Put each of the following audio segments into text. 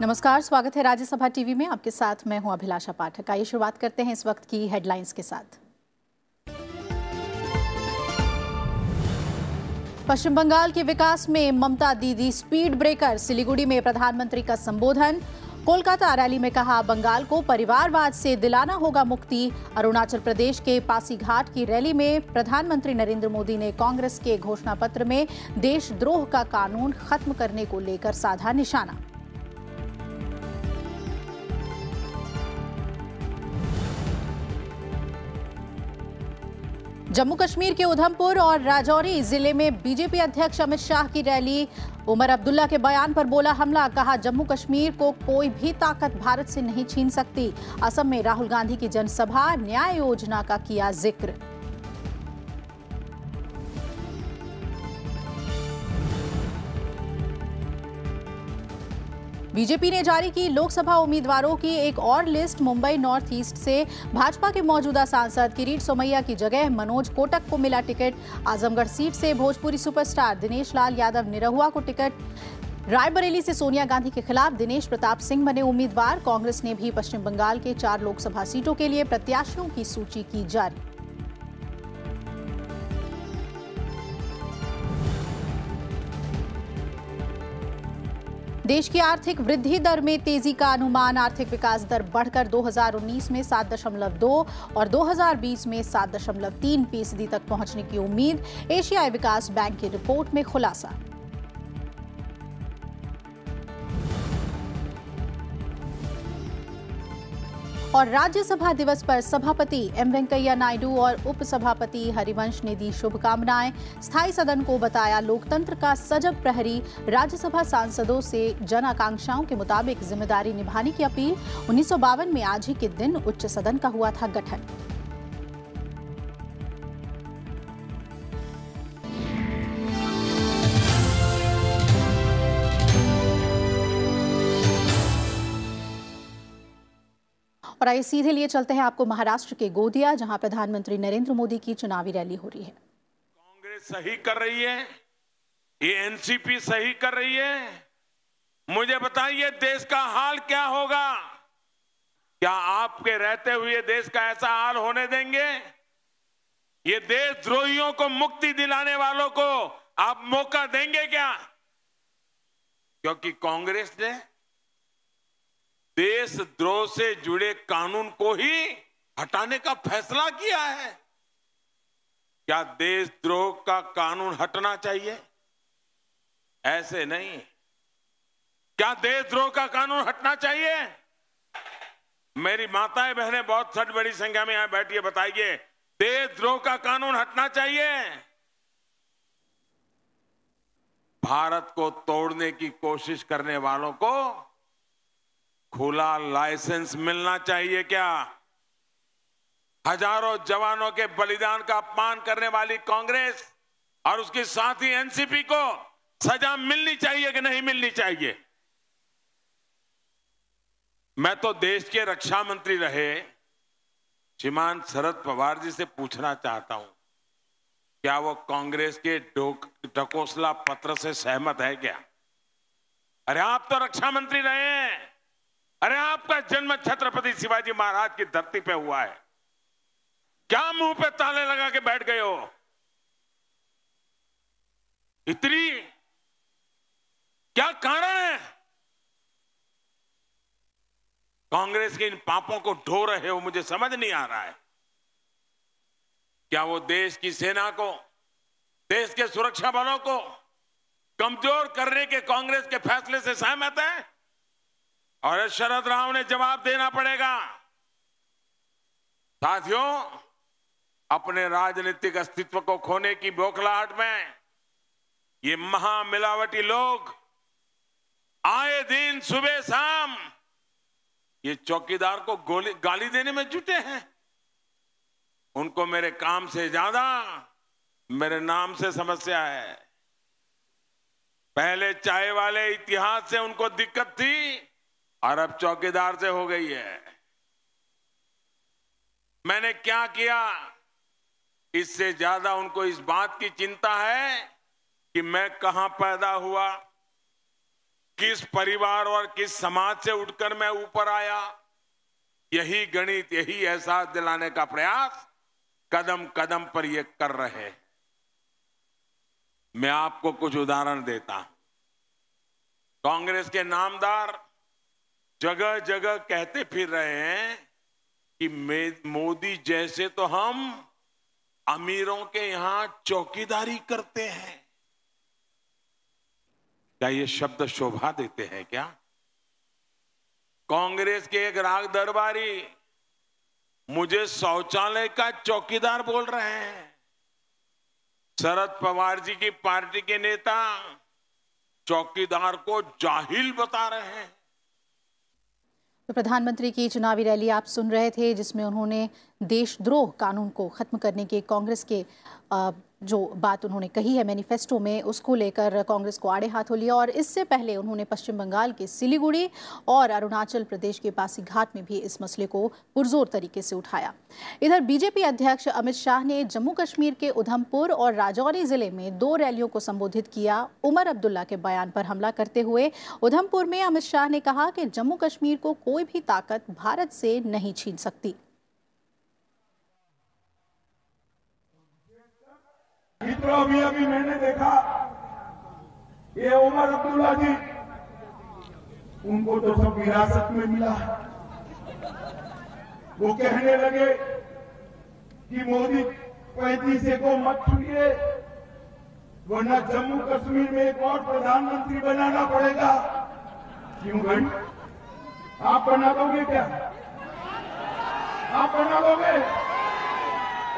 नमस्कार, स्वागत है राज्यसभा टीवी में। आपके साथ मैं हूं अभिलाषा पाठक। आइए शुरुआत करते हैं इस वक्त की हेडलाइंस के साथ। पश्चिम बंगाल के विकास में ममता दीदी स्पीड ब्रेकर, सिलीगुड़ी में प्रधानमंत्री का संबोधन। कोलकाता रैली में कहा, बंगाल को परिवारवाद से दिलाना होगा मुक्ति। अरुणाचल प्रदेश के पासीघाट की रैली में प्रधानमंत्री नरेंद्र मोदी ने कांग्रेस के घोषणा पत्र में देशद्रोह का कानून खत्म करने को लेकर साधा निशाना। जम्मू कश्मीर के उधमपुर और राजौरी जिले में बीजेपी अध्यक्ष अमित शाह की रैली। उमर अब्दुल्ला के बयान पर बोला हमला, कहा जम्मू कश्मीर को कोई भी ताकत भारत से नहीं छीन सकती। असम में राहुल गांधी की जनसभा, न्याय योजना का किया जिक्र। बीजेपी ने जारी की लोकसभा उम्मीदवारों की एक और लिस्ट। मुंबई नॉर्थ ईस्ट से भाजपा के मौजूदा सांसद किरीट सोमैया की जगह मनोज कोटक को मिला टिकट। आजमगढ़ सीट से भोजपुरी सुपरस्टार दिनेश लाल यादव निरहुआ को टिकट। रायबरेली से सोनिया गांधी के खिलाफ दिनेश प्रताप सिंह बने उम्मीदवार। कांग्रेस ने भी पश्चिम बंगाल के 4 लोकसभा सीटों के लिए प्रत्याशियों की सूची की जारी। देश की आर्थिक वृद्धि दर में तेजी का अनुमान। आर्थिक विकास दर बढ़कर 2019 में 7.2 और 2020 में 7.3% तक पहुंचने की उम्मीद। एशियाई विकास बैंक की रिपोर्ट में खुलासा। और राज्यसभा दिवस पर सभापति एम वेंकैया नायडू और उपसभापति हरिवंश ने दी शुभकामनाएं। स्थायी सदन को बताया लोकतंत्र का सजग प्रहरी। राज्यसभा सांसदों से जन आकांक्षाओं के मुताबिक जिम्मेदारी निभाने की अपील। 1952 में आज ही के दिन उच्च सदन का हुआ था गठन। और आइए सीधे लिए चलते हैं आपको महाराष्ट्र के गोंदिया, जहां प्रधानमंत्री नरेंद्र मोदी की चुनावी रैली हो रही है। कांग्रेस सही कर रही है, ये एनसीपी सही कर रही है। मुझे बताइए देश का हाल क्या होगा? क्या आपके रहते हुए देश का ऐसा हाल होने देंगे? ये देशद्रोहियों को मुक्ति दिलाने वालों को आप मौका देंगे क्या? क्योंकि कांग्रेस ने देशद्रोह से जुड़े कानून को ही हटाने का फैसला किया है। क्या देशद्रोह का कानून हटना चाहिए? ऐसे नहीं। क्या देशद्रोह का कानून हटना चाहिए? मेरी माताएं बहनें बहुत बड़ी संख्या में यहां बैठी है, बताइए देशद्रोह का कानून हटना चाहिए? भारत को तोड़ने की कोशिश करने वालों को खुला लाइसेंस मिलना चाहिए क्या? हजारों जवानों के बलिदान का अपमान करने वाली कांग्रेस और उसके साथी एनसीपी को सजा मिलनी चाहिए कि नहीं मिलनी चाहिए? मैं तो देश के रक्षा मंत्री रहे श्रीमान शरद पवार जी से पूछना चाहता हूं, क्या वो कांग्रेस के ढकोसला पत्र से सहमत है क्या? अरे आप तो रक्षा मंत्री रहे हैं। अरे आपका जन्म छत्रपति शिवाजी महाराज की धरती पे हुआ है। क्या मुंह पे ताले लगा के बैठ गए हो? इतनी क्या कारण है? कांग्रेस के इन पापों को ढो रहे हो, मुझे समझ नहीं आ रहा है। क्या वो देश की सेना को, देश के सुरक्षा बलों को कमजोर करने के कांग्रेस के फैसले से सहमत है? और शरद राव ने जवाब देना पड़ेगा। साथियों, अपने राजनीतिक अस्तित्व को खोने की बौखलाहट में ये महामिलावटी लोग आए दिन सुबह शाम ये चौकीदार को गाली देने में जुटे हैं। उनको मेरे काम से ज्यादा मेरे नाम से समस्या है। पहले चाय वाले इतिहास से उनको दिक्कत थी और अब चौकीदार से हो गई है। मैंने क्या किया, इससे ज्यादा उनको इस बात की चिंता है कि मैं कहां पैदा हुआ, किस परिवार और किस समाज से उठकर मैं ऊपर आया, यही गणित, यही एहसास दिलाने का प्रयास कदम कदम पर ये कर रहे हैं। मैं आपको कुछ उदाहरण देता हूं। कांग्रेस के नामदार जगह जगह कहते फिर रहे हैं कि मोदी जैसे तो हम अमीरों के यहां चौकीदारी करते हैं। क्या ये शब्द शोभा देते हैं क्या? कांग्रेस के एक राग दरबारी मुझे शौचालय का चौकीदार बोल रहे हैं। शरद पवार जी की पार्टी के नेता चौकीदार को जाहिल बता रहे हैं। तो प्रधानमंत्री की चुनावी रैली आप सुन रहे थे, जिसमें उन्होंने देशद्रोह कानून को खत्म करने के कांग्रेस के जो बात उन्होंने कही है मैनिफेस्टो में, उसको लेकर कांग्रेस को आड़े हाथों लिया। और इससे पहले उन्होंने पश्चिम बंगाल के सिलीगुड़ी और अरुणाचल प्रदेश के पासीघाट में भी इस मसले को पुरजोर तरीके से उठाया। इधर बीजेपी अध्यक्ष अमित शाह ने जम्मू कश्मीर के उधमपुर और राजौरी जिले में 2 रैलियों को संबोधित किया। उमर अब्दुल्ला के बयान पर हमला करते हुए उधमपुर में अमित शाह ने कहा कि जम्मू कश्मीर को कोई भी ताकत भारत से नहीं छीन सकती। मित्रों, अभी मैंने देखा ये उमर अब्दुल्ला जी, उनको तो सब विरासत में मिला। वो कहने लगे कि मोदी 35 को मत छूइए, वरना जम्मू कश्मीर में एक और प्रधानमंत्री बनाना पड़ेगा। क्यों भाई, आप बना दोगे क्या? आप बना दोगे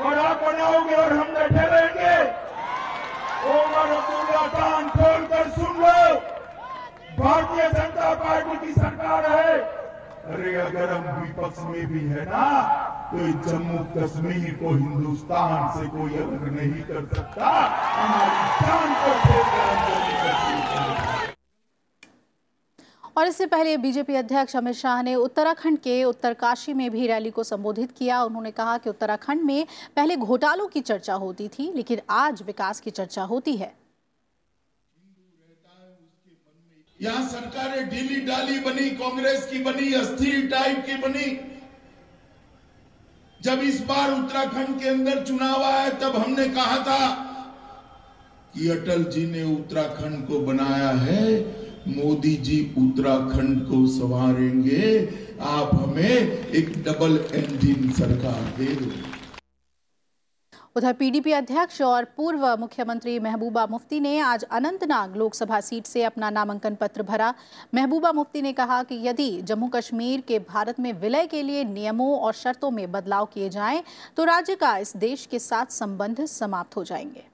और आप बनाओगे और हम बैठे रहेंगे? उमर अब्दुल्ला कान खोलकर सुन लो, भारतीय जनता पार्टी की सरकार है। अरे अगर हम विपक्ष में भी है ना, तो जम्मू कश्मीर को हिंदुस्तान से कोई अलग नहीं कर सकता। हमारी जान को और इससे पहले बीजेपी अध्यक्ष अमित शाह ने उत्तराखंड के उत्तरकाशी में भी रैली को संबोधित किया। उन्होंने कहा कि उत्तराखंड में पहले घोटालों की चर्चा होती थी, लेकिन आज विकास की चर्चा होती है। यहाँ सरकारें ढीली डाली बनी, कांग्रेस की बनी, अस्थिर टाइप की बनी। जब इस बार उत्तराखंड के अंदर चुनाव आया, तब हमने कहा था कि अटल जी ने उत्तराखंड को बनाया है, मोदी जी उत्तराखंड को संवारेंगे, आप हमें एक डबल इंजन सरकार दे दो। उधर पीडीपी अध्यक्ष और पूर्व मुख्यमंत्री महबूबा मुफ्ती ने आज अनंतनाग लोकसभा सीट से अपना नामांकन पत्र भरा। महबूबा मुफ्ती ने कहा कि यदि जम्मू कश्मीर के भारत में विलय के लिए नियमों और शर्तों में बदलाव किए जाएं, तो राज्य का इस देश के साथ संबंध समाप्त हो जाएंगे।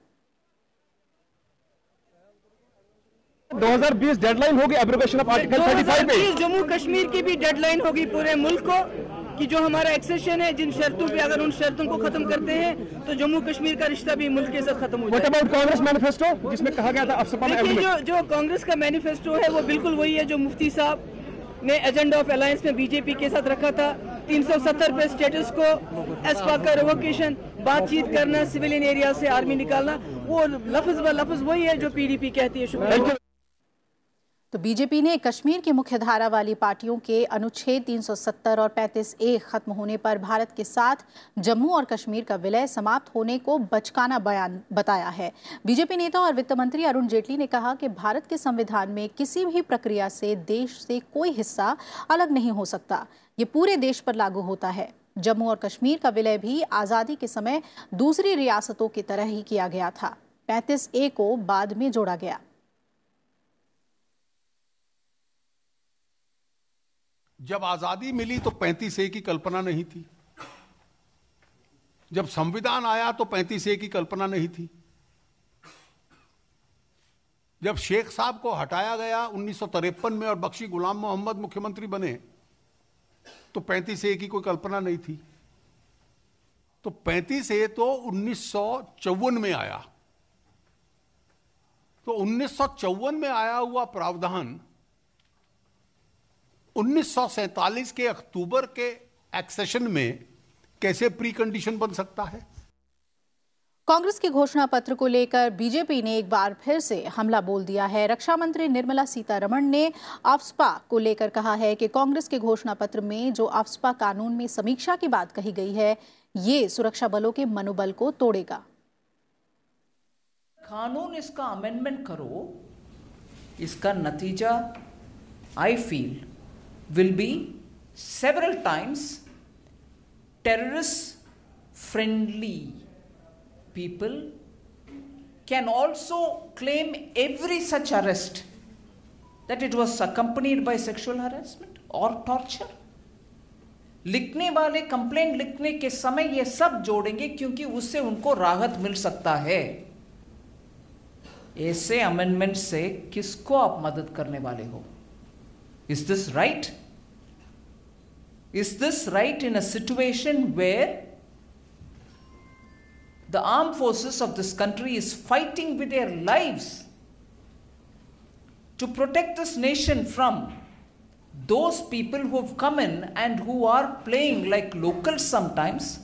2020 डेडलाइन होगी एब्रोगेशन ऑफ आर्टिकल 35 पे। जम्मू कश्मीर की भी डेडलाइन होगी पूरे मुल्क को, कि जो हमारा एक्सेशन है, जिन शर्तों पे अगर उन शर्तों को खत्म करते हैं तो जम्मू कश्मीर का रिश्ता भी मुल्क के साथ खत्म हो जाएगा। What about कांग्रेस मैनिफेस्टो, जिसमें कहा गया था अफसपा में? जो कांग्रेस का मैनिफेस्टो है वो बिल्कुल वही है जो मुफ्ती साहब ने एजेंडा ऑफ अलायंस में बीजेपी के साथ रखा था। 370 पे स्टेटस को, एसपा का रिवोकेशन, बातचीत करना, सिविलियन एरिया से आर्मी निकालना, वो लफ्ज ब लफ्ज वही है जो पीडीपी कहती है। शुक्रिया। तो बीजेपी ने कश्मीर की मुख्य धारा वाली पार्टियों के अनुच्छेद 370 और 35A खत्म होने पर भारत के साथ जम्मू और कश्मीर का विलय समाप्त होने को बचकाना बयान बताया है। बीजेपी नेता और वित्त मंत्री अरुण जेटली ने कहा कि भारत के संविधान में किसी भी प्रक्रिया से देश से कोई हिस्सा अलग नहीं हो सकता। ये पूरे देश पर लागू होता है। जम्मू और कश्मीर का विलय भी आज़ादी के समय दूसरी रियासतों की तरह ही किया गया था। 35A को बाद में जोड़ा गया। जब आजादी मिली तो 35A की कल्पना नहीं थी। जब संविधान आया तो 35A की कल्पना नहीं थी। जब शेख साहब को हटाया गया 1953 में और बख्शी गुलाम मोहम्मद मुख्यमंत्री बने तो 35A की कोई कल्पना नहीं थी। तो 35A तो 1954 में आया। तो 1954 में आया हुआ प्रावधान 1947 के अक्टूबर के एक्सेशन में कैसे प्री कंडीशन बन सकता है? कांग्रेस के घोषणा पत्र को लेकर बीजेपी ने एक बार फिर से हमला बोल दिया है। रक्षा मंत्री निर्मला सीतारमण ने आफ्स्पा को लेकर कहा है कि कांग्रेस के घोषणा पत्र में जो आफ्स्पा कानून में समीक्षा की बात कही गई है, ये सुरक्षा बलों के मनोबल को तोड़ेगा। कानून इसका अमेंडमेंट करो, इसका नतीजा I feel will be several times terrorist friendly people can also claim every such arrest that it was accompanied by sexual harassment or torture. लिखने वाले कंप्लेंट लिखने के समय ये सब जोड़ेंगे क्योंकि उससे उनको राहत मिल सकता है। ऐसे अमेंडमेंट से किसको आप मदद करने वाले हो? Is this right? Is this right in a situation where the armed forces of this country is fighting with their lives to protect this nation from those people who have come in and who are playing like locals sometimes?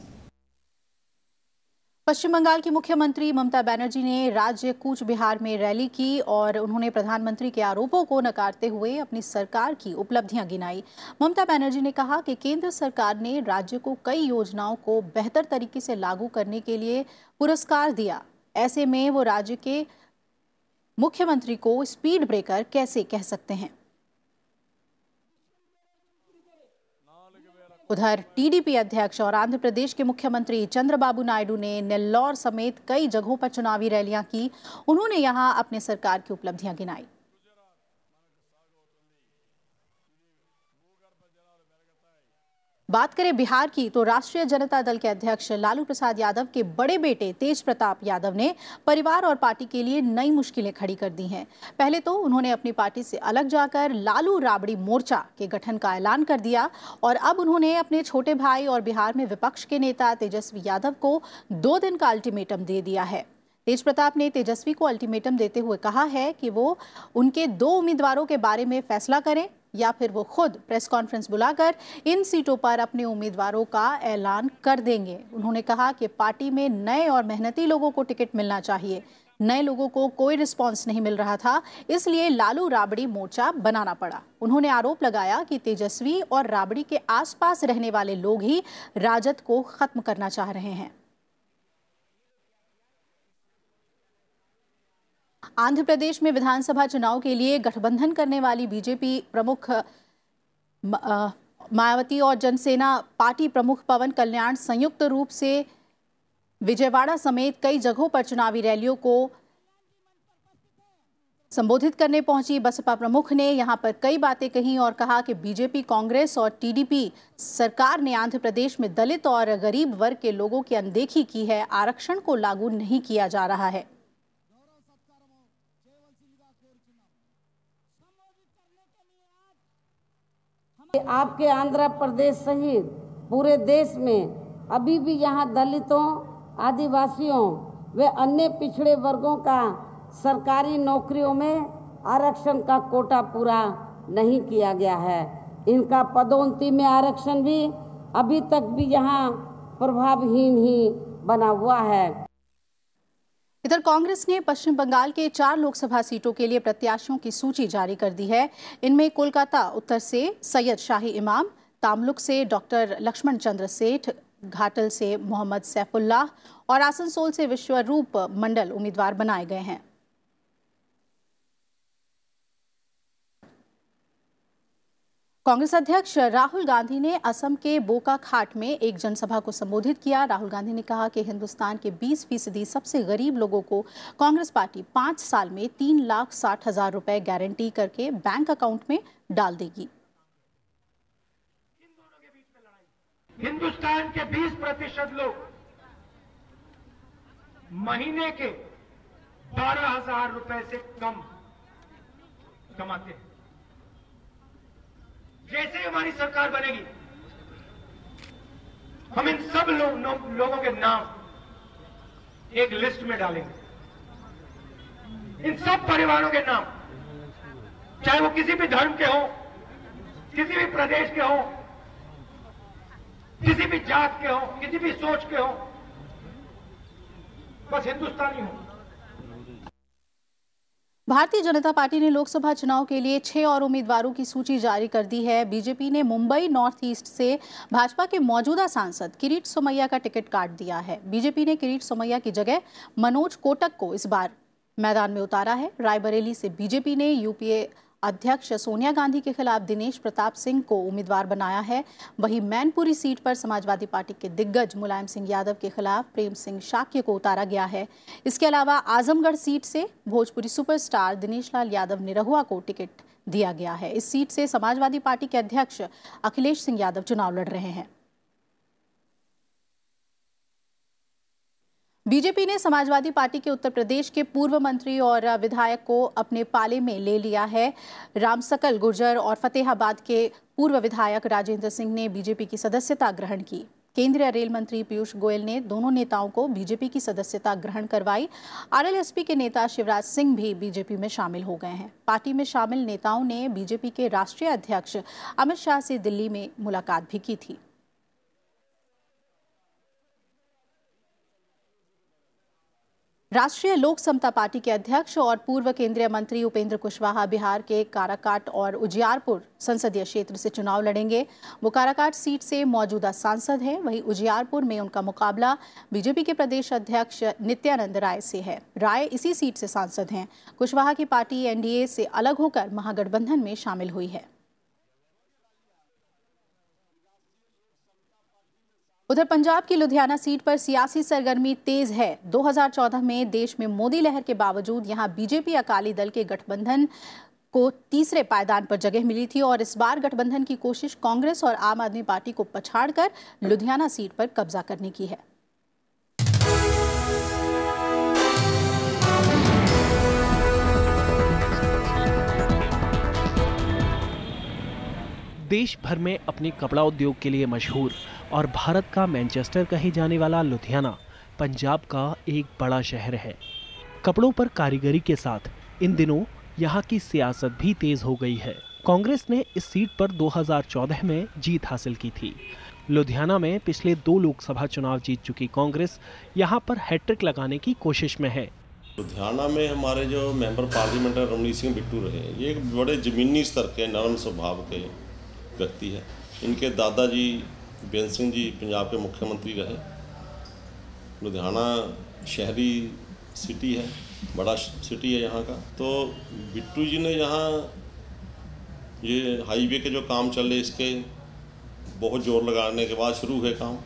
पश्चिम बंगाल की मुख्यमंत्री ममता बनर्जी ने राज्य कूच बिहार में rally की और उन्होंने प्रधानमंत्री के आरोपों को नकारते हुए अपनी सरकार की उपलब्धियां गिनाई। ममता बनर्जी ने कहा कि केंद्र सरकार ने राज्य को कई योजनाओं को बेहतर तरीके से लागू करने के लिए पुरस्कार दिया। ऐसे में वो राज्य के मुख्यमंत्री को स्पीड ब्रेकर कैसे कह सकते हैं? उधर टीडीपी अध्यक्ष और आंध्र प्रदेश के मुख्यमंत्री चंद्रबाबू नायडू ने नेल्लौर समेत कई जगहों पर चुनावी रैलियां की। उन्होंने यहां अपने सरकार की उपलब्धियां गिनाई। बात करें बिहार की तो राष्ट्रीय जनता दल के अध्यक्ष लालू प्रसाद यादव के बड़े बेटे तेज प्रताप यादव ने परिवार और पार्टी के लिए नई मुश्किलें खड़ी कर दी हैं। पहले तो उन्होंने अपनी पार्टी से अलग जाकर लालू राबड़ी मोर्चा के गठन का ऐलान कर दिया और अब उन्होंने अपने छोटे भाई और बिहार में विपक्ष के नेता तेजस्वी यादव को 2 दिन का अल्टीमेटम दे दिया है। तेज प्रताप ने तेजस्वी को अल्टीमेटम देते हुए कहा है कि वो उनके 2 उम्मीदवारों के बारे में फैसला करें या फिर वो खुद प्रेस कॉन्फ्रेंस बुलाकर इन सीटों पर अपने उम्मीदवारों का ऐलान कर देंगे। उन्होंने कहा कि पार्टी में नए और मेहनती लोगों को टिकट मिलना चाहिए। नए लोगों को कोई रिस्पांस नहीं मिल रहा था, इसलिए लालू राबड़ी मोर्चा बनाना पड़ा। उन्होंने आरोप लगाया कि तेजस्वी और राबड़ी के आसपास रहने वाले लोग ही राजद को खत्म करना चाह रहे हैं। आंध्र प्रदेश में विधानसभा चुनाव के लिए गठबंधन करने वाली बीजेपी प्रमुख मायावती और जनसेना पार्टी प्रमुख पवन कल्याण संयुक्त रूप से विजयवाड़ा समेत कई जगहों पर चुनावी रैलियों को संबोधित करने पहुंची। बसपा प्रमुख ने यहां पर कई बातें कही और कहा कि बीजेपी, कांग्रेस और टीडीपी सरकार ने आंध्र प्रदेश में दलित और गरीब वर्ग के लोगों की अनदेखी की है। आरक्षण को लागू नहीं किया जा रहा है। आपके आंध्र प्रदेश सहित पूरे देश में अभी भी यहाँ दलितों, आदिवासियों व अन्य पिछड़े वर्गों का सरकारी नौकरियों में आरक्षण का कोटा पूरा नहीं किया गया है। इनका पदोन्नति में आरक्षण भी अभी तक भी यहाँ प्रभावहीन ही बना हुआ है। इधर कांग्रेस ने पश्चिम बंगाल के 4 लोकसभा सीटों के लिए प्रत्याशियों की सूची जारी कर दी है। इनमें कोलकाता उत्तर से सैयद शाही इमाम, तामलुक से डॉक्टर लक्ष्मण चंद्र सेठ, घाटल से मोहम्मद सैफुल्लाह और आसनसोल से विश्वरूप मंडल उम्मीदवार बनाए गए हैं। कांग्रेस अध्यक्ष राहुल गांधी ने असम के बोकाखाट में एक जनसभा को संबोधित किया। राहुल गांधी ने कहा कि हिंदुस्तान के 20% सबसे गरीब लोगों को कांग्रेस पार्टी 5 साल में 3,60,000 रुपए गारंटी करके बैंक अकाउंट में डाल देगी। हिंदुस्तान के 20% लोग महीने के 12,000 रुपए से कम कमाते हैं। जैसे ही हमारी सरकार बनेगी, हम इन सब लोगों के नाम एक लिस्ट में डालेंगे। इन सब परिवारों के नाम, चाहे वो किसी भी धर्म के हो, किसी भी प्रदेश के हो, किसी भी जात के हो, किसी भी सोच के हो, बस हिंदुस्तानी हूँ। भारतीय जनता पार्टी ने लोकसभा चुनाव के लिए 6 और उम्मीदवारों की सूची जारी कर दी है। बीजेपी ने मुंबई नॉर्थ ईस्ट से भाजपा के मौजूदा सांसद किरीट सोमैया का टिकट काट दिया है। बीजेपी ने किरीट सोमैया की जगह मनोज कोटक को इस बार मैदान में उतारा है। रायबरेली से बीजेपी ने यूपीए अध्यक्ष सोनिया गांधी के खिलाफ दिनेश प्रताप सिंह को उम्मीदवार बनाया है। वहीं मैनपुरी सीट पर समाजवादी पार्टी के दिग्गज मुलायम सिंह यादव के खिलाफ प्रेम सिंह शाक्य को उतारा गया है। इसके अलावा आजमगढ़ सीट से भोजपुरी सुपरस्टार दिनेश लाल यादव निरहुआ को टिकट दिया गया है। इस सीट से समाजवादी पार्टी के अध्यक्ष अखिलेश सिंह यादव चुनाव लड़ रहे हैं। बीजेपी ने समाजवादी पार्टी के उत्तर प्रदेश के पूर्व मंत्री और विधायक को अपने पाले में ले लिया है। रामसकल गुर्जर और फतेहाबाद के पूर्व विधायक राजेंद्र सिंह ने बीजेपी की सदस्यता ग्रहण की। केंद्रीय रेल मंत्री पीयूष गोयल ने दोनों नेताओं को बीजेपी की सदस्यता ग्रहण करवाई। आरएलएसपी के नेता शिवराज सिंह भी बीजेपी में शामिल हो गए हैं। पार्टी में शामिल नेताओं ने बीजेपी के राष्ट्रीय अध्यक्ष अमित शाह से दिल्ली में मुलाकात भी की थी। राष्ट्रीय लोक समता पार्टी के अध्यक्ष और पूर्व केंद्रीय मंत्री उपेंद्र कुशवाहा बिहार के काराकाट और उजियारपुर संसदीय क्षेत्र से चुनाव लड़ेंगे। वो काराकाट सीट से मौजूदा सांसद हैं। वहीं उजियारपुर में उनका मुकाबला बीजेपी के प्रदेश अध्यक्ष नित्यानंद राय से है। राय इसी सीट से सांसद हैं। कुशवाहा की पार्टी एनडीए से अलग होकर महागठबंधन में शामिल हुई है। उधर पंजाब की लुधियाना सीट पर सियासी सरगर्मी तेज है। 2014 में देश में मोदी लहर के बावजूद यहां बीजेपी अकाली दल के गठबंधन को तीसरे पायदान पर जगह मिली थी और इस बार गठबंधन की कोशिश कांग्रेस और आम आदमी पार्टी को पछाड़कर लुधियाना सीट पर कब्जा करने की है। देश भर में अपने कपड़ा उद्योग के लिए मशहूर और भारत का मैनचेस्टर कहे जाने वाला लुधियाना पंजाब का एक बड़ा शहर है। कपड़ों पर कारीगरी के साथ इन दिनों यहाँ की सियासत भी तेज हो गई है। कांग्रेस ने इस सीट पर 2014 में जीत हासिल की थी। लुधियाना में पिछले 2 लोकसभा चुनाव जीत चुकी कांग्रेस यहाँ पर हैट्रिक लगाने की कोशिश में है। लुधियाना में हमारे जो मेंबर पार्लियामेंट रमनीत सिंह बिट्टू रहे, ये एक बड़े ज़मीनी स्तर के नरम स्वभाव के व्यक्ति है। इनके दादाजी बेन सिंह जी पंजाब के मुख्यमंत्री रहे। लुधियाना शहरी सिटी है, बड़ा सिटी है यहाँ का। तो बिट्टू जी ने यहाँ ये हाईवे के जो काम चल रहे इसके बहुत जोर लगाने के बाद शुरू हुए काम।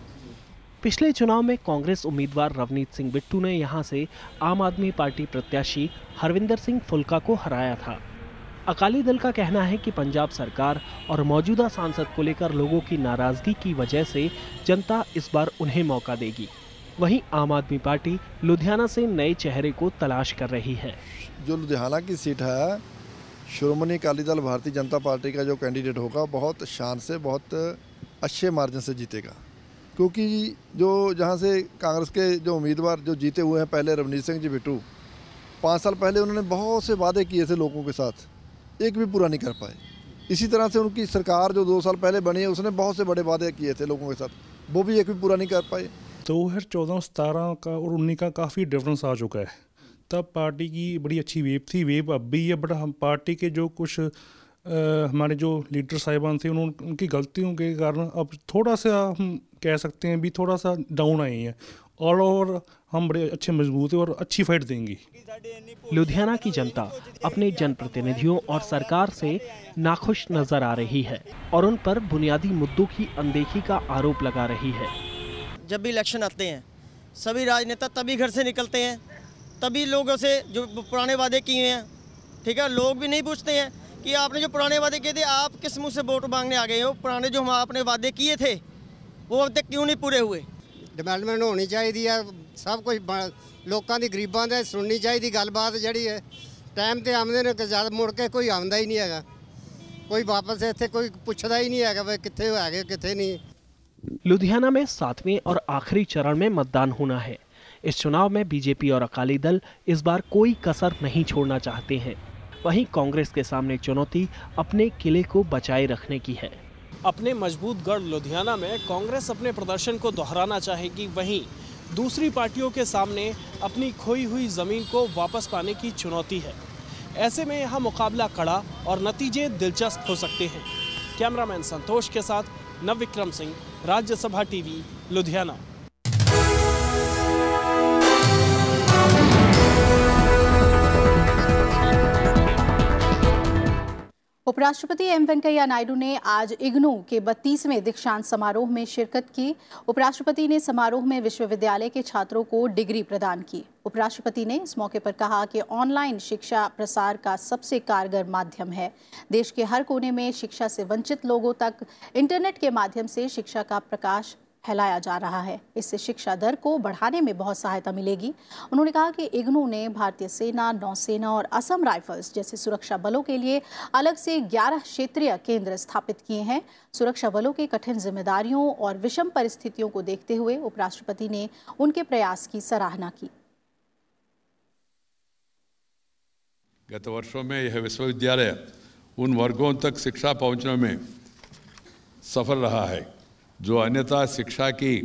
पिछले चुनाव में कांग्रेस उम्मीदवार रवनीत सिंह बिट्टू ने यहां से आम आदमी पार्टी प्रत्याशी हरविंदर सिंह फुल्का को हराया था। अकाली दल का कहना है कि पंजाब सरकार और मौजूदा सांसद को लेकर लोगों की नाराजगी की वजह से जनता इस बार उन्हें मौका देगी। वहीं आम आदमी पार्टी लुधियाना से नए चेहरे को तलाश कर रही है। जो लुधियाना की सीट है, श्रोमणी अकाली दल भारतीय जनता पार्टी का जो कैंडिडेट होगा बहुत शान से, बहुत अच्छे मार्जिन से जीतेगा। क्योंकि जो जहां से कांग्रेस के जो उम्मीदवार जो जीते हुए हैं पहले रवनीत सिंह जी बिट्टू, 5 साल पहले उन्होंने बहुत से वादे किए थे लोगों के साथ, एक भी पूरा नहीं कर पाए। इसी तरह से उनकी सरकार जो 2 साल पहले बनी है उसने बहुत से बड़े वादे किए थे लोगों के साथ, वो भी एक भी पूरा नहीं कर पाए। 2014-17 का और 19 का काफ़ी डिफरेंस आ चुका है। तब पार्टी की बड़ी अच्छी वेव थी, वेव अब भी है, बट हम पार्टी के जो कुछ हमारे जो लीडर साहिबान थे उनकी गलतियों के कारण अब थोड़ा सा हम कह सकते हैं भी थोड़ा सा डाउन आए हैं। ऑल ओवर हम बड़े अच्छे मजबूत हैं और अच्छी फाइट देंगी। लुधियाना की जनता अपने जनप्रतिनिधियों और सरकार से नाखुश नजर आ रही है और उन पर बुनियादी मुद्दों की अनदेखी का आरोप लगा रही है। जब भी इलेक्शन आते हैं सभी राजनेता तभी घर से निकलते हैं, तभी लोगों से जो पुराने वादे किए हैं, ठीक है, लोग भी नहीं पूछते हैं कि आपने जो पुराने वादे किए थे आप किस मुँह से वोट मांगने आ गए हो। पुराने जो हम आपने वादे किए थे वो अब तक क्यों नहीं पूरे हुए। डिवेलपमेंट होनी चाहिए है, सब कुछ लोगों की गरीबों की सुननी चाहिए गलबात जी है। टाइम से आमदे ने ज़्यादा मुड़ के कोई आमदा ही नहीं है, कोई वापस इतने कोई पूछता ही नहीं है कितने है कितने नहीं। लुधियाना में 7वें और आखिरी चरण में मतदान होना है। इस चुनाव में बीजेपी और अकाली दल इस बार कोई कसर नहीं छोड़ना चाहते हैं। वहीं कांग्रेस के सामने चुनौती अपने किले को बचाए रखने की है। अपने मजबूत गढ़ लुधियाना में कांग्रेस अपने प्रदर्शन को दोहराना चाहेगी, वहीं दूसरी पार्टियों के सामने अपनी खोई हुई ज़मीन को वापस पाने की चुनौती है। ऐसे में यहाँ मुकाबला कड़ा और नतीजे दिलचस्प हो सकते हैं। कैमरामैन संतोष के साथ नवविक्रम सिंह, राज्यसभा टीवी, लुधियाना। उपराष्ट्रपति एम वेंकैया नायडू ने आज इग्नू के 32वें दीक्षांत समारोह में शिरकत की। उपराष्ट्रपति ने समारोह में विश्वविद्यालय के छात्रों को डिग्री प्रदान की। उपराष्ट्रपति ने इस मौके पर कहा कि ऑनलाइन शिक्षा प्रसार का सबसे कारगर माध्यम है। देश के हर कोने में शिक्षा से वंचित लोगों तक इंटरनेट के माध्यम से शिक्षा का प्रकाश फैलाया जा रहा है। इससे शिक्षा दर को बढ़ाने में बहुत सहायता मिलेगी। उन्होंने कहा कि इग्नू ने भारतीय सेना, नौसेना और असम राइफल्स जैसे सुरक्षा बलों के लिए अलग से 11 क्षेत्रीय केंद्र स्थापित किए हैं। सुरक्षा बलों की कठिन जिम्मेदारियों और विषम परिस्थितियों को देखते हुए उपराष्ट्रपति ने उनके प्रयास की सराहना की। गत वर्षों में यह विश्वविद्यालय उन वर्गों तक शिक्षा पहुंचने में सफल रहा है जो अन्यथा शिक्षा की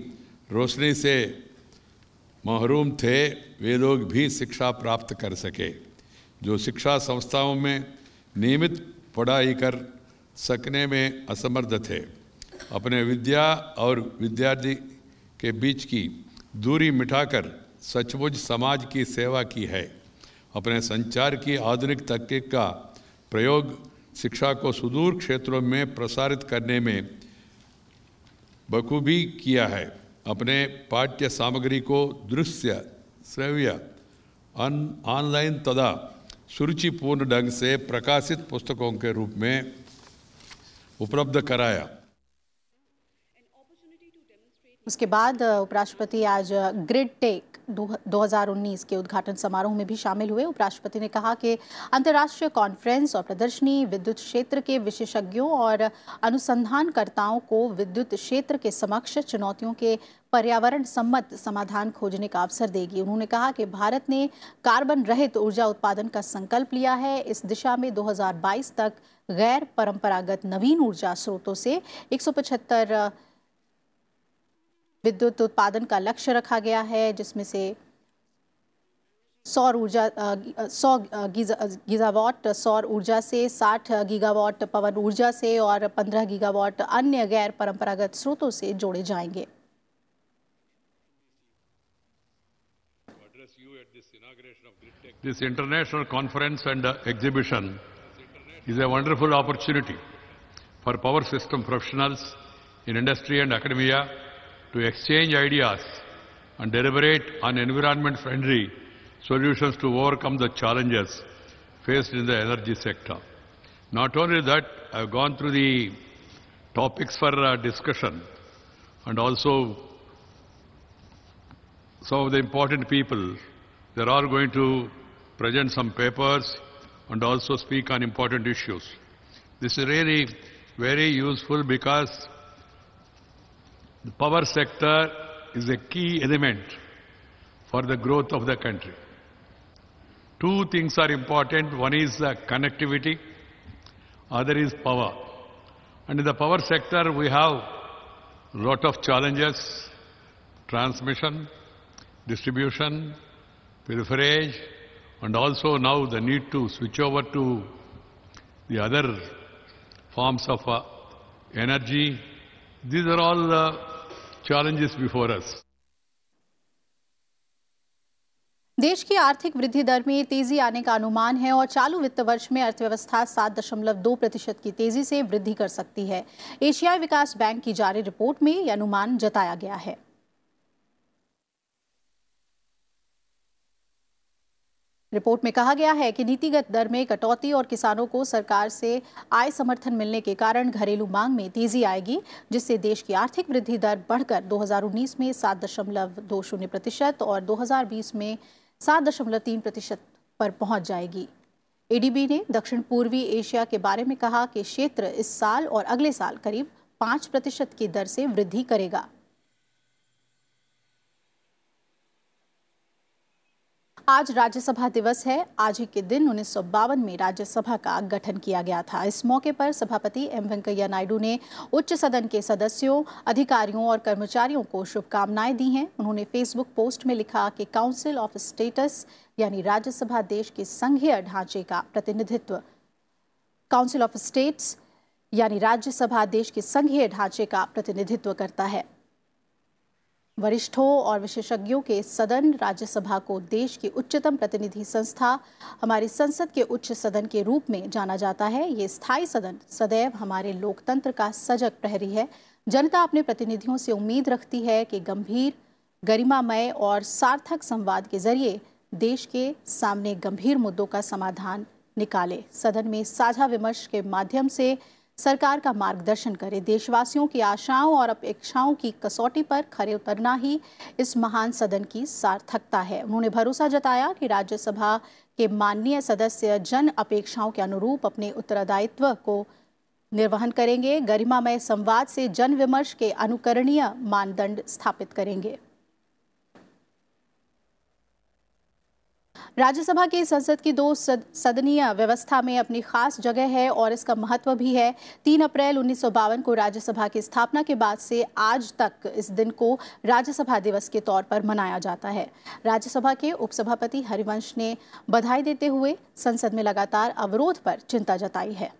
रोशनी से महरूम थे। वे लोग भी शिक्षा प्राप्त कर सके। जो शिक्षा संस्थाओं में नियमित पढ़ाई कर सकने में असमर्थ थे, अपने विद्या और विद्यार्थी के बीच की दूरी मिटाकर सचमुच समाज की सेवा की है। अपने संचार की आधुनिक तकनीक का प्रयोग शिक्षा को सुदूर क्षेत्रों में प्रसारित करने में बखूबी किया है। अपने पाठ्य सामग्री को दृश्य, श्रव्य, ऑनलाइन तथा सुरुचिपूर्ण ढंग से प्रकाशित पुस्तकों के रूप में उपलब्ध कराया। उसके बाद उपराष्ट्रपति आज ग्रिड टेक 2019 के उद्घाटन समारोह में भी शामिल हुए। उपराष्ट्रपति ने कहा कि अंतर्राष्ट्रीय कॉन्फ्रेंस और प्रदर्शनी विद्युत क्षेत्र के विशेषज्ञों और अनुसंधानकर्ताओं को विद्युत क्षेत्र के समक्ष चुनौतियों के पर्यावरण सम्मत समाधान खोजने का अवसर देगी। उन्होंने कहा कि भारत ने कार्बन रहित ऊर्जा उत्पादन का संकल्प लिया है। इस दिशा में 2022 तक गैर परंपरागत नवीन ऊर्जा स्रोतों से 175 विद्युत उत्पादन का लक्ष्य रखा गया है, जिसमें से 100 गीगावाट सौर ऊर्जा से, 60 गीगावाट पवन ऊर्जा से और 15 गीगावाट अन्य गैर परंपरागत स्रोतों से जोड़े जाएंगे। This international conference and exhibition is a wonderful opportunity for power system professionals in industry and academia to exchange ideas and deliberate on environment-friendly solutions to overcome the challenges faced in the energy sector. Not only that, I have gone through the topics for discussion, and also some of the important people, they're all going to present some papers and also speak on important issues. This is really very useful because the power sector is a key element for the growth of the country. Two things are important. One is connectivity, other is power. And in the power sector, we have a lot of challenges: transmission, distribution, peripherage, and also now the need to switch over to the other forms of energy. These are all challenges before us. देश की आर्थिक वृद्धि दर में तेजी आने का अनुमान है और चालू वित्त वर्ष में अर्थव्यवस्था 7.2% की तेजी से वृद्धि कर सकती है। एशियाई विकास बैंक की जारी रिपोर्ट में यह अनुमान जताया गया है। रिपोर्ट में कहा गया है कि नीतिगत दर में कटौती और किसानों को सरकार से आय समर्थन मिलने के कारण घरेलू मांग में तेजी आएगी, जिससे देश की आर्थिक वृद्धि दर बढ़कर 2019 में 7.20% और 2020 में 7.3% पर पहुंच जाएगी। एडीबी ने दक्षिण पूर्वी एशिया के बारे में कहा कि क्षेत्र इस साल और अगले साल करीब 5% की दर से वृद्धि करेगा। आज राज्यसभा दिवस है। आज ही के दिन 1952 में राज्यसभा का गठन किया गया था। इस मौके पर सभापति एम वेंकैया नायडू ने उच्च सदन के सदस्यों, अधिकारियों और कर्मचारियों को शुभकामनाएं दी हैं। उन्होंने फेसबुक पोस्ट में लिखा कि काउंसिल ऑफ स्टेट्स यानी राज्यसभा देश के संघीय ढांचे का प्रतिनिधित्व काउंसिल ऑफ स्टेट्स यानी राज्यसभा देश के संघीय ढांचे का प्रतिनिधित्व करता है। वरिष्ठों और विशेषज्ञों के सदन राज्यसभा को देश की उच्चतम प्रतिनिधि संस्था, हमारी संसद के उच्च सदन के रूप में जाना जाता है। ये स्थायी सदन सदैव हमारे लोकतंत्र का सजग प्रहरी है। जनता अपने प्रतिनिधियों से उम्मीद रखती है कि गंभीर, गरिमामय और सार्थक संवाद के जरिए देश के सामने गंभीर मुद्दों का समाधान निकाले। सदन में साझा विमर्श के माध्यम से सरकार का मार्गदर्शन करे। देशवासियों की आशाओं और अपेक्षाओं की कसौटी पर खरे उतरना ही इस महान सदन की सार्थकता है। उन्होंने भरोसा जताया कि राज्यसभा के माननीय सदस्य जन अपेक्षाओं के अनुरूप अपने उत्तरदायित्व को निर्वहन करेंगे। गरिमामय संवाद से जन विमर्श के अनुकरणीय मानदंड स्थापित करेंगे। राज्यसभा की संसद की 2 सदनीय व्यवस्था में अपनी खास जगह है और इसका महत्व भी है। 3 अप्रैल 1952 को राज्यसभा की स्थापना के बाद से आज तक इस दिन को राज्यसभा दिवस के तौर पर मनाया जाता है। राज्यसभा के उपसभापति हरिवंश ने बधाई देते हुए संसद में लगातार अवरोध पर चिंता जताई है।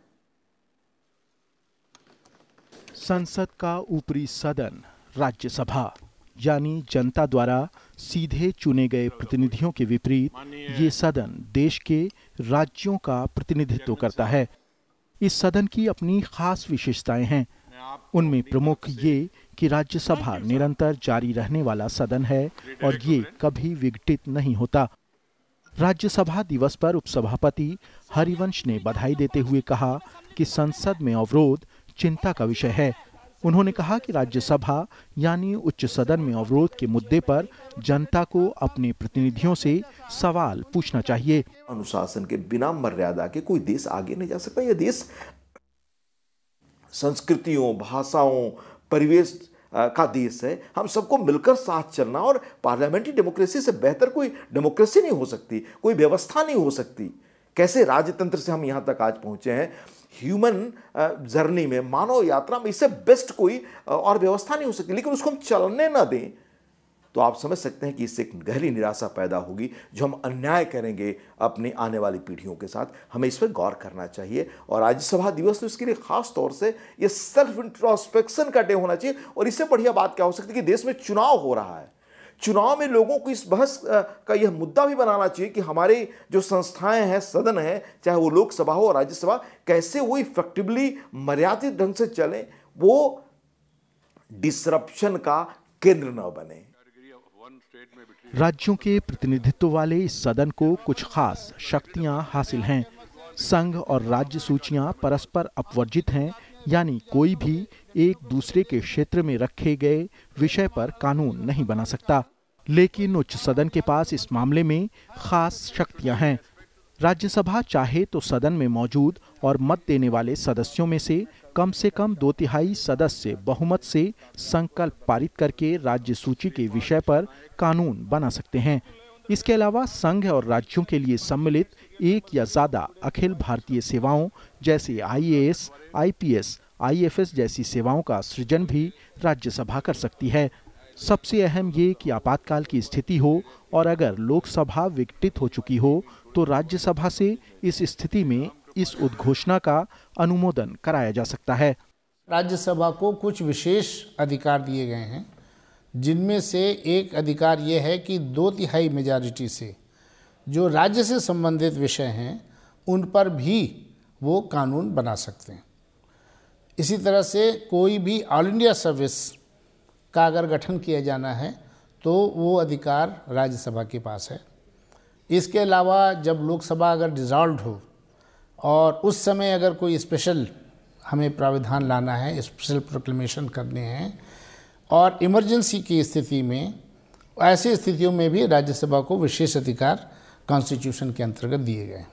संसद का ऊपरी सदन राज्यसभा यानी जनता द्वारा सीधे चुने गए प्रतिनिधियों के विपरीत ये सदन देश के राज्यों का प्रतिनिधित्व करता है। इस सदन की अपनी खास विशेषताएं हैं। उनमें प्रमुख ये कि राज्यसभा निरंतर जारी रहने वाला सदन है और ये कभी विघटित नहीं होता। राज्यसभा दिवस पर उपसभापति हरिवंश ने बधाई देते हुए कहा कि संसद में अवरोध चिंता का विषय है। उन्होंने कहा कि राज्यसभा यानी उच्च सदन में अवरोध के मुद्दे पर जनता को अपने प्रतिनिधियों से सवाल पूछना चाहिए। अनुशासन के बिना मर्यादा के कोई देश आगे नहीं जा सकता। यह देश संस्कृतियों, भाषाओं, परिवेश का देश है। हम सबको मिलकर साथ चलना, और पार्लियामेंट्री डेमोक्रेसी से बेहतर कोई डेमोक्रेसी नहीं हो सकती, कोई व्यवस्था नहीं हो सकती। कैसे राजतंत्र से हम यहाँ तक आज पहुँचे हैं, ह्यूमन जर्नी में, मानव यात्रा में, इससे बेस्ट कोई और व्यवस्था नहीं हो सकती। लेकिन उसको हम चलने ना दें तो आप समझ सकते हैं कि इससे एक गहरी निराशा पैदा होगी जो हम अन्याय करेंगे अपनी आने वाली पीढ़ियों के साथ। हमें इस पर गौर करना चाहिए और राज्यसभा दिवस तो इसके लिए खास तौर से ये सेल्फ इंट्रोस्पेक्शन का डे होना चाहिए। और इससे बढ़िया बात क्या हो सकती है कि देश में चुनाव हो रहा है, चुनाव में लोगों को इस बहस का यह मुद्दा भी बनाना चाहिए कि हमारे जो संस्थाएं हैं, सदन है, चाहे वो लोकसभा हो और राज्यसभा, कैसे वो इफेक्टिवली मर्यादित ढंग से चले, वो डिसरप्शन का केंद्र न बने। राज्यों के प्रतिनिधित्व वाले इस सदन को कुछ खास शक्तियां हासिल हैं। संघ और राज्य सूचियां परस्पर अपवर्जित हैं, यानी कोई भी एक दूसरे के क्षेत्र में रखे गए विषय पर कानून नहीं बना सकता। लेकिन उच्च सदन के पास इस मामले में खास शक्तियां हैं। राज्यसभा चाहे तो सदन में मौजूद और मत देने वाले सदस्यों में से कम 2/3 सदस्य बहुमत से संकल्प पारित करके राज्य सूची के विषय पर कानून बना सकते हैं। इसके अलावा संघ और राज्यों के लिए सम्मिलित एक या ज्यादा अखिल भारतीय सेवाओं जैसे IAS, IPS, IFS जैसी सेवाओं का सृजन भी राज्यसभा कर सकती है। सबसे अहम ये कि आपातकाल की स्थिति हो और अगर लोकसभा विघटित हो चुकी हो तो राज्यसभा से इस स्थिति में इस उद्घोषणा का अनुमोदन कराया जा सकता है। राज्यसभा को कुछ विशेष अधिकार दिए गए हैं, जिनमें से एक अधिकार यह है कि 2/3 मेजॉरिटी से जो राज्य से संबंधित विषय हैं उन पर भी वो कानून बना सकते हैं। इसी तरह से कोई भी ऑल इंडिया सर्विस का अगर गठन किया जाना है तो वो अधिकार राज्यसभा के पास है। इसके अलावा जब लोकसभा अगर डिसॉल्व हो और उस समय अगर कोई स्पेशल हमें प्राविधान लाना है, स्पेशल प्रोक्लेमेशन करने हैं और इमरजेंसी की स्थिति में, ऐसी स्थितियों में भी राज्यसभा को विशेष अधिकार कॉन्स्टिट्यूशन के अंतर्गत दिए गए।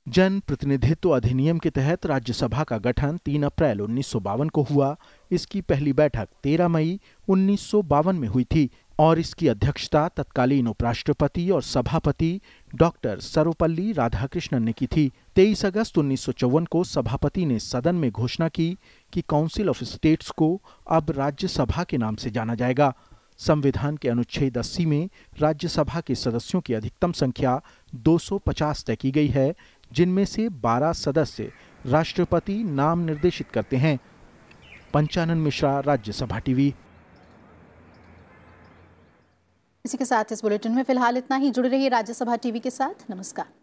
जन प्रतिनिधित्व अधिनियम के तहत राज्यसभा का गठन 3 अप्रैल 1952 को हुआ। इसकी पहली बैठक 13 मई 1952 में हुई थी। और इसकी अध्यक्षता तत्कालीन उपराष्ट्रपति और सभापति डॉक्टर सर्वपल्ली राधाकृष्णन ने की थी। 23 अगस्त 1954 को सभापति ने सदन में घोषणा की कि काउंसिल ऑफ स्टेट्स को अब राज्यसभा के नाम से जाना जाएगा। संविधान के अनुच्छेद 80 में राज्यसभा के सदस्यों की अधिकतम संख्या 250 तय की गई है, जिनमें से 12 सदस्य राष्ट्रपति नाम निर्देशित करते हैं। पंचानन मिश्रा, राज्यसभा टीवी। इसी के साथ इस बुलेटिन में फिलहाल इतना ही। जुड़े रहिए राज्यसभा टीवी के साथ। नमस्कार।